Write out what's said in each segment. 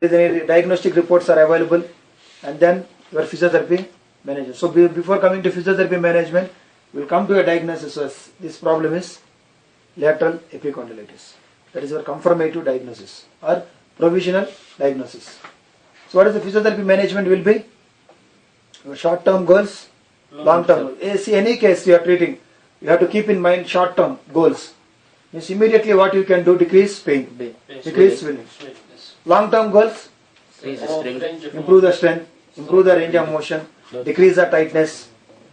If any diagnostic reports are available, and then your physiotherapy management. So before coming to physiotherapy management, we'll come to a diagnosis. So this problem is lateral epicondylitis. That is your confirmative diagnosis or provisional diagnosis. So what is the physiotherapy management will be? Your short-term goals, long-term goals. See, any case you are treating, you have to keep in mind short-term goals. Means immediately what you can do, decrease pain, decrease swelling. Long-term goals, improve the strength, improve the range of motion, decrease the tightness,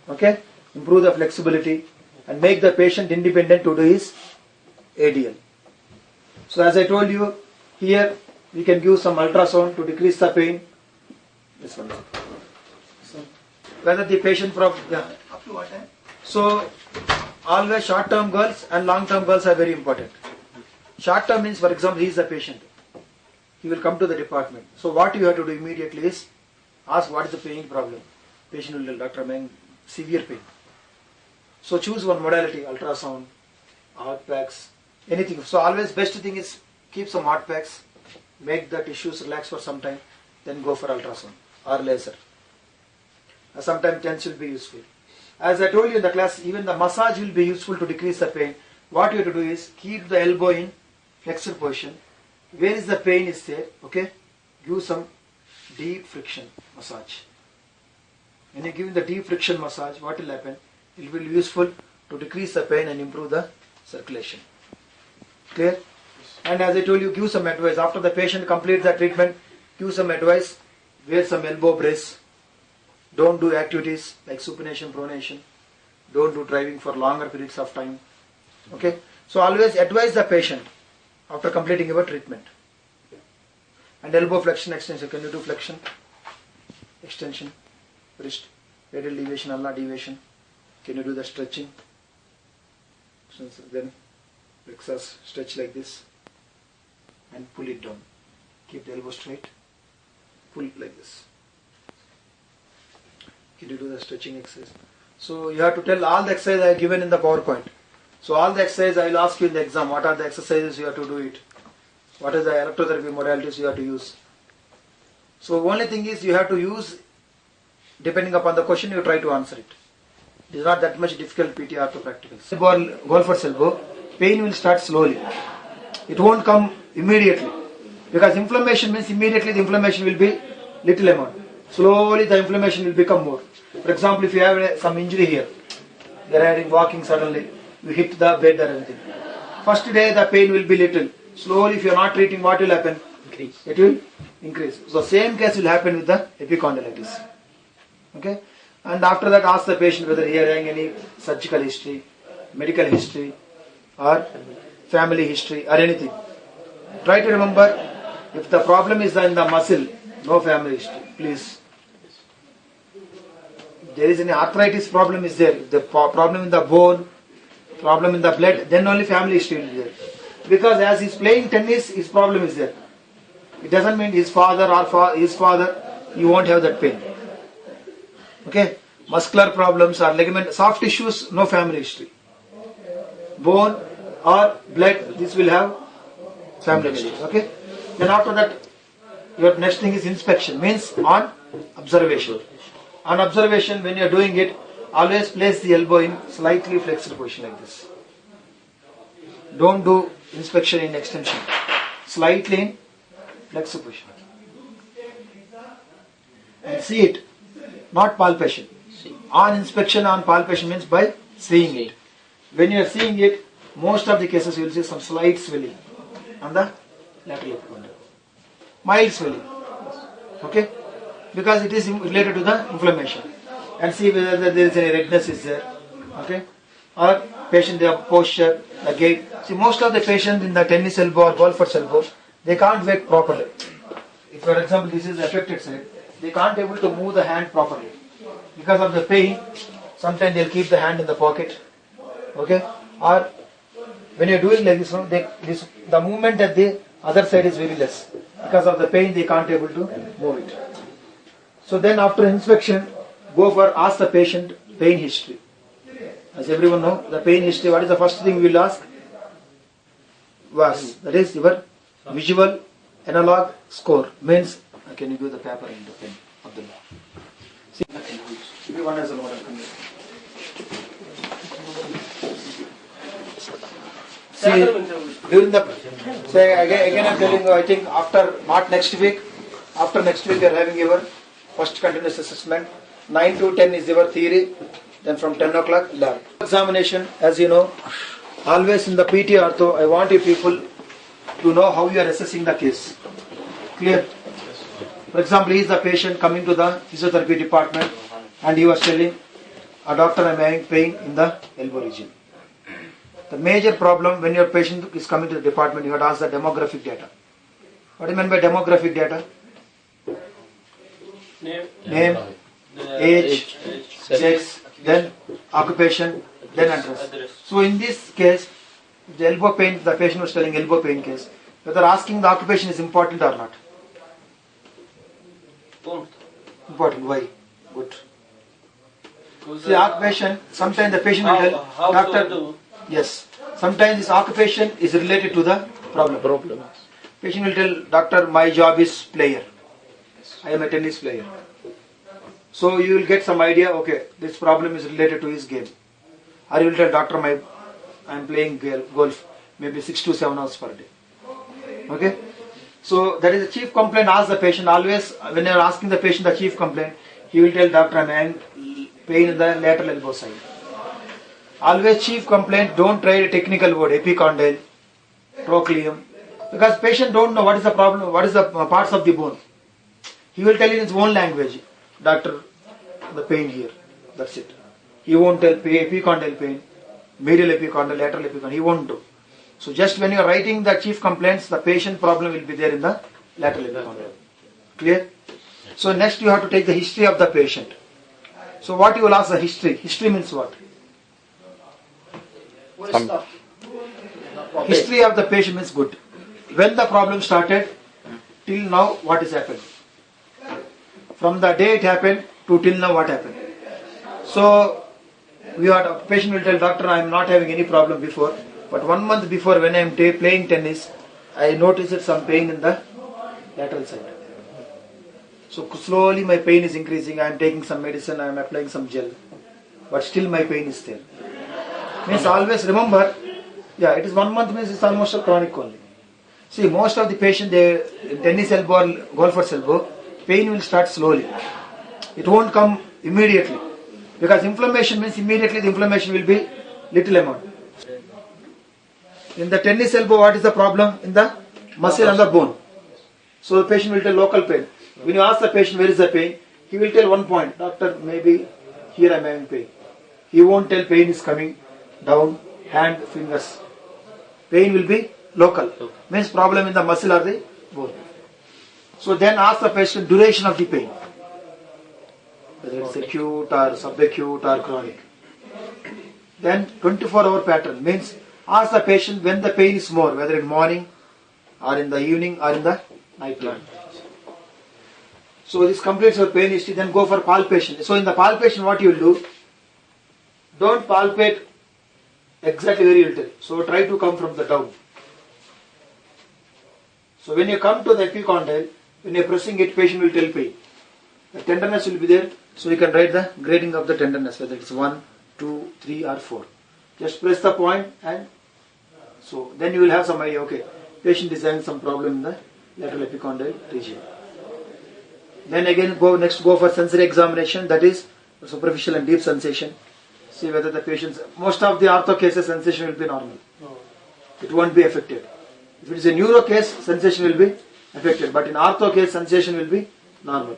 okay, improve the flexibility, and make the patient independent to do his ADL. So as I told you, here we can give some ultrasound to decrease the pain. This one. Whether the patient up to what time? So always short-term goals and long-term goals are very important. Short-term means, for example, he is the patient. He will come to the department. So what you have to do immediately is ask what is the pain problem. Patient will tell, Doctor, I'm having severe pain. So choose one modality, ultrasound, hot packs, anything. So always best thing is keep some hot packs, make the tissues relax for some time, then go for ultrasound or laser. Sometimes TENS will be useful. As I told you in the class, even the massage will be useful to decrease the pain. What you have to do is keep the elbow in flexor position. Where is the pain is there, okay? Give some deep friction massage. When you give the deep friction massage, what will happen? It will be useful to decrease the pain and improve the circulation. Clear? And as I told you, give some advice. After the patient completes the treatment, give some advice. Wear some elbow brace. Don't do activities like supination, pronation. Don't do driving for longer periods of time. Okay? So always advise the patient after completing your treatment. And elbow flexion, extension. Can you do flexion? Extension. Wrist. Radial deviation, ulnar deviation. Can you do the stretching? So then flexors, stretch like this. And pull it down. Keep the elbow straight. Pull it like this. Can you do the stretching exercise? So you have to tell all the exercises I have given in the PowerPoint. So all the exercises I will ask you in the exam. What are the exercises you have to do it? What is the electrotherapy modalities you have to use? So only thing is you have to use, depending upon the question, you try to answer it. It is not that much difficult PTR to practical. Goal for elbow, pain will start slowly. It won't come immediately. Because inflammation means immediately the inflammation will be little amount. Slowly the inflammation will become more. For example, if you have some injury here, you are walking suddenly, you hit the bed or anything. First day the pain will be little. Slowly if you are not treating, what will happen? Increase. It will increase. So same case will happen with the epicondylitis. Okay? And after that ask the patient whether he is having any surgical history, medical history or family history or anything. Try to remember, if the problem is in the muscle, no family history, please. If there is any arthritis problem is there, if the problem in the bone, problem in the blood, then only family history will be there. Because as he is playing tennis, his problem is there. It doesn't mean his father or his father, you won't have that pain. Okay? Muscular problems or ligament, soft tissues, no family history. Bone or blood, this will have family history. Okay? Then after that, your next thing is inspection, means on observation. On observation, when you are doing it, always place the elbow in slightly flexed position like this. Don't do inspection in extension. Slightly in flexed position. And see it, not palpation. On inspection, on palpation means by seeing it. When you are seeing it, most of the cases you will see some slight swelling on the lateral epicondyl. Mild swelling. Okay? Because it is related to the inflammation. And see whether there is any redness is there. Okay? Or patient, their posture, the gait. See, most of the patients in the tennis elbow or golfer's elbow, they can't wake properly. If, for example, this is the affected side, they can't able to move the hand properly. Because of the pain, sometimes they'll keep the hand in the pocket. Okay? Or when you're doing like this, the movement at the other side is very less. Because of the pain, they can't able to move it. So then after inspection, ask the patient pain history. As everyone know, the pain history, what is the first thing we will ask? Was. That is your visual Analog score means, can you give the paper and the pen of the law? See, everyone has a lot of condition. See, during the, say again I'm telling you, I think not next week, after next week you are having your first continuous assessment. 9 to 10 is your theory, then from 10 o'clock lab. Examination, as you know, always in the PT ortho, I want you people to know how you are assessing the case. Clear? For example, he is the patient coming to the physiotherapy department and he was telling, doctor, I am having pain in the elbow region. The major problem when your patient is coming to the department, you have to ask the demographic data. What do you mean by demographic data? Name, age, sex, then occupation, then address. So in this case, the elbow pain, the patient was telling elbow pain case, whether asking the occupation is important or not. Important. Why? Good. The occupation, sometimes the patient will tell, doctor, yes, sometimes this occupation is related to the problem. Patient will tell, doctor, my job is player. I am a tennis player. So you will get some idea, okay, this problem is related to his game. Or you will tell, doctor, I am playing golf, maybe 6 to 7 hours per day. Okay? So that is the chief complaint. Ask the patient always, when you are asking the patient the chief complaint, he will tell, doctor, I am having pain in the lateral elbow side. Always chief complaint, don't try a technical word, epicondyle, trochleum, because patient don't know what is the problem, what is the parts of the bone. He will tell in his own language, doctor, the pain here, that's it. He won't tell epicondyle pain, medial epicondyle, lateral epicondyle, he won't do. So just when you are writing the chief complaints, the patient problem will be there in the lateral epicondyle. Clear? So next you have to take the history of the patient. So what you will ask the history? History means what? History of the patient means good. When the problem started, till now what is happened? From the day it happened to till now what happened? So a patient will tell, doctor, I am not having any problem before, but 1 month before when I am playing tennis, I noticed some pain in the lateral side. So slowly my pain is increasing, I am taking some medicine, I am applying some gel, but still my pain is there. Means always remember, it is 1 month means it's almost a chronic only. See, most of the patient, tennis elbow or golfer's elbow, pain will start slowly. It won't come immediately. Because inflammation means immediately the inflammation will be little amount. In the tennis elbow, what is the problem? In the muscle and the bone. So the patient will tell local pain. When you ask the patient where is the pain, he will tell 1 point, doctor, maybe here I am having pain. He won't tell pain is coming down, hand, fingers. Pain will be local. Means problem in the muscle or the bone. So then ask the patient duration of the pain. Whether it's acute or subacute or chronic. Then 24-hour pattern means ask the patient when the pain is more, whether in morning or in the evening or in the night time. So this completes your pain history, then go for palpation. So in the palpation what you will do, don't palpate exactly where you will tell. So try to come from the down. So when you come to the epicondyle, when you are pressing it, patient will tell pain. The tenderness will be there, so you can write the grading of the tenderness, whether it's 1, 2, 3 or 4. Just press the point and so then you will have some idea, okay, patient is having some problem in the lateral epicondyle region. Then again go for sensory examination, that is superficial and deep sensation. See whether the patient's, most of the ortho cases sensation will be normal. It won't be affected. If it is a neuro case, sensation will be affected, but in ortho case sensation will be normal.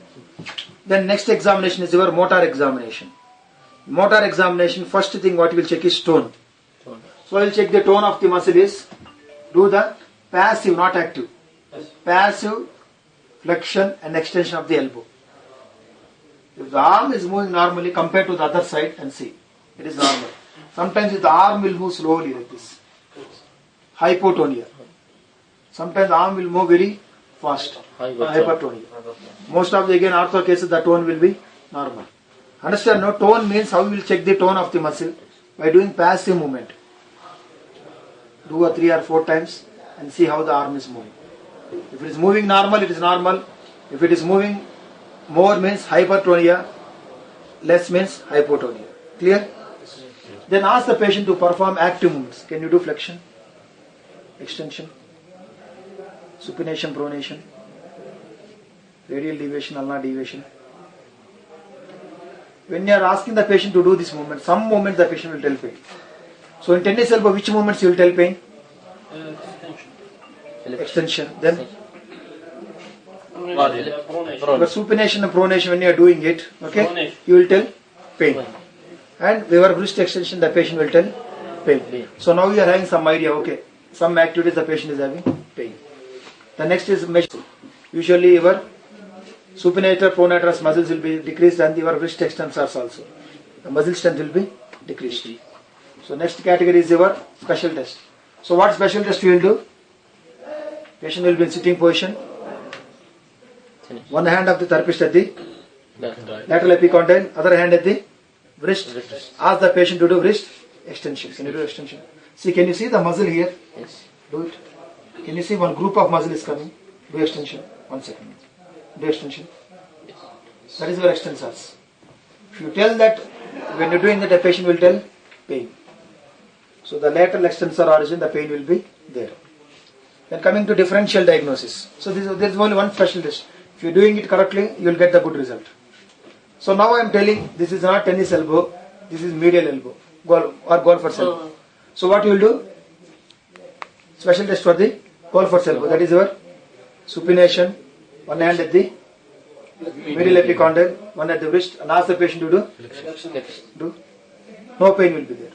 Then next examination is your motor examination. Motor examination, first thing what you will check is tone. So I will check the tone of the muscle is, do the passive, not active. Passive flexion and extension of the elbow. If the arm is moving normally compared to the other side and see, it is normal. Sometimes the arm will move slowly like this. Hypotonia. Sometimes the arm will move very fast. Hypertonia. Most of the again ortho cases the tone will be normal. Understand? No, tone means how you will check the tone of the muscle by doing passive movement. Do a 3 or 4 times and see how the arm is moving. If it is moving normal, it is normal. If it is moving more means hypertonia, less means hypotonia. Clear? Then ask the patient to perform active movements. Can you do flexion, extension, supination, pronation, radial deviation, ulnar deviation? When you are asking the patient to do this movement, some movements the patient will tell pain. So in tennis elbow, which movements you will tell pain? Extension. Then your supination and pronation, when you are doing it, okay, you will tell pain. And your wrist extension, the patient will tell pain. So now you are having some idea, okay, some activities the patient is having pain. The next is measure. Usually your supinator, pronator muscles will be decreased and your wrist extensors also. The muscle strength will be decreased. So next category is your special test. So what special test you will do? Patient will be in sitting position. One hand of the therapist at the lateral epicondyle, other hand at the wrist. Ask the patient to do wrist extension. Can you do extension? See, can you see the muscle here? Yes. Do it. Can you see one group of muscle is coming? Do extension. 1 second. Do extension. That is your extensors. If you tell that, when you are doing that, the patient will tell pain. So the lateral extensor origin, the pain will be there. Then coming to differential diagnosis. So there is only one special test. If you are doing it correctly, you will get the good result. So now I am telling, this is not tennis elbow, this is medial elbow, golfer's elbow. So what you will do? Special test for the golfer's elbow. That is your supination, one hand at the medial epicondyle, one at the wrist, and ask the patient to do. No pain will be there.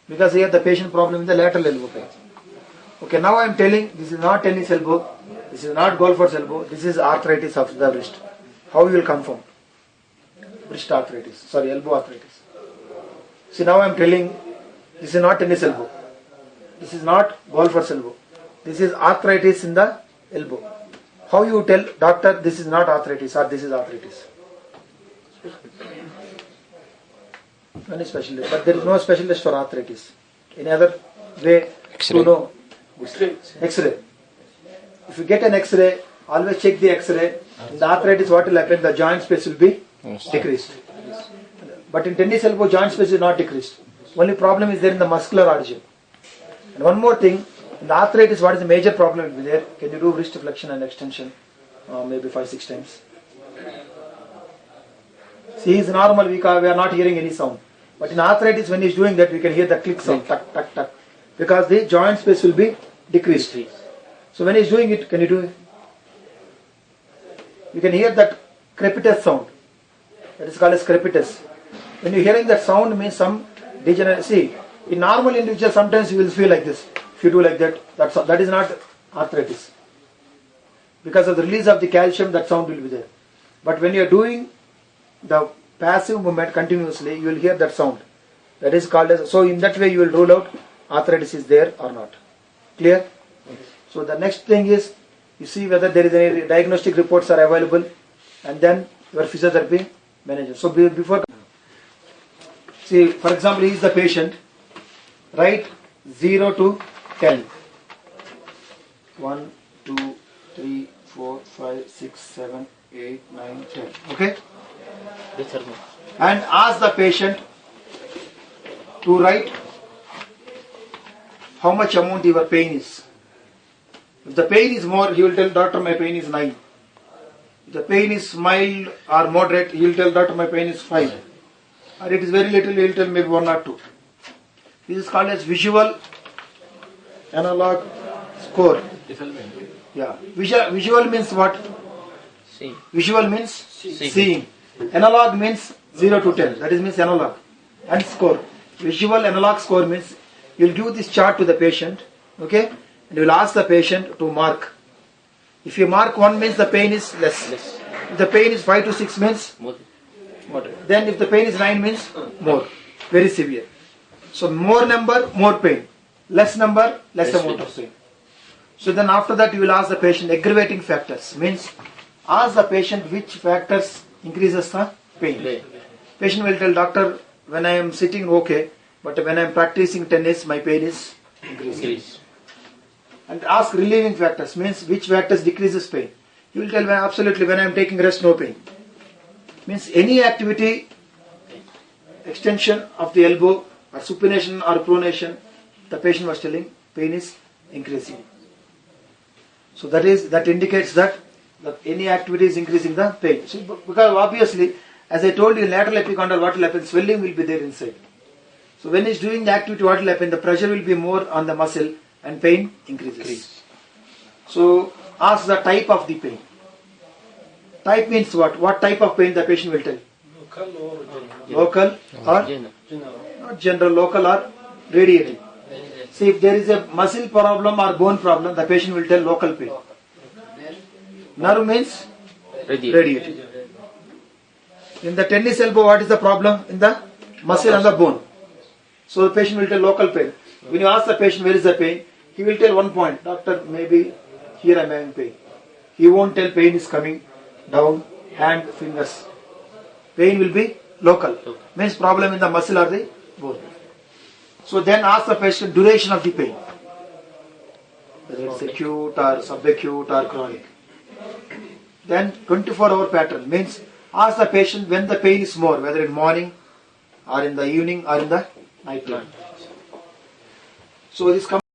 Because here the patient problem is the lateral elbow pain. Okay, now I am telling, this is not tennis elbow, this is not golfer's elbow, this is arthritis of the wrist. How you will confirm? Wrist arthritis, elbow arthritis. See, now I am telling, this is not tennis elbow, this is not golfer's elbow, this is arthritis in the elbow. How you tell doctor this is not arthritis or this is arthritis? One is specialist, but there is no specialist for arthritis. Any other way to know? X-ray. If you get an X-ray, always check the X-ray. In the arthritis, what will happen? The joint space will be decreased. But in tennis elbow, joint space is not decreased. Only problem is there in the muscular origin. And one more thing, in the arthritis, what is the major problem will be there? Can you do wrist flexion and extension? Maybe 5-6 times. See, he is normal, we are not hearing any sound. But in arthritis, when he is doing that, we can hear the click sound, tuck, tuck, tuck. Because the joint space will be decreased. So when he is doing it, can you do it? You can hear that crepitus sound. That is called as crepitus. When you are hearing that sound, means some degeneration. See, in normal individual, sometimes you will feel like this. If you do like that, that is not arthritis. Because of the release of the calcium, that sound will be there. But when you are doing the passive movement continuously, you will hear that sound. That is called as, so in that way you will rule out arthritis is there or not. Clear? So the next thing is, you see whether there is any diagnostic reports are available, and then your physiotherapy manager. So before, see, for example, he is the patient, write 0 to 10. 1, 2, 3, 4, 5, 6, 7, 8, 9, 10. Okay? And ask the patient to write how much amount your pain is. If the pain is more, he will tell doctor my pain is 9. If the pain is mild or moderate, he will tell doctor my pain is 5. Or it is very little, he will tell maybe 1 or 2. This is called as visual analog score. Yeah. Visual means what? Seeing. Visual means seeing. Analog means 0 to 10. That is means analog. And score. Visual analog score means you will give this chart to the patient. Okay? And you will ask the patient to mark. If you mark 1 means the pain is less. If the pain is 5 to 6 means More. then if the pain is 9 means more. Very severe. So more number, more pain. Less number, less amount of pain. So then after that you will ask the patient aggravating factors. Means ask the patient which factors increases the pain. Patient will tell doctor, when I am sitting okay, but when I am practicing tennis my pain is increasing. and ask relieving factors, means which factors decreases pain. You will tell me absolutely when I am taking rest, no pain. Means any activity, extension of the elbow or supination or pronation, the patient was telling pain is increasing. So that indicates that any activity is increasing the pain. So because obviously, as I told you, lateral epicondylar, what will happen? Swelling will be there inside. So when he's doing the activity, what will happen? The pressure will be more on the muscle and pain increases. So ask the type of the pain. Type means what? What type of pain the patient will tell? Local or not general, local or radiating. See, if there is a muscle problem or bone problem, the patient will tell local pain. Nerve means radiating. In the tennis elbow, what is the problem? In the muscle and the bone. So the patient will tell local pain. When you ask the patient where is the pain, he will tell one point. Doctor, maybe here I am having pain. He won't tell pain is coming down, hand, fingers. Pain will be local. Means problem in the muscle or the bone. So then ask the patient duration of the pain. Whether it's acute or subacute or chronic. Then 24-hour pattern means ask the patient when the pain is more, whether in morning or in the evening or in the night time. So this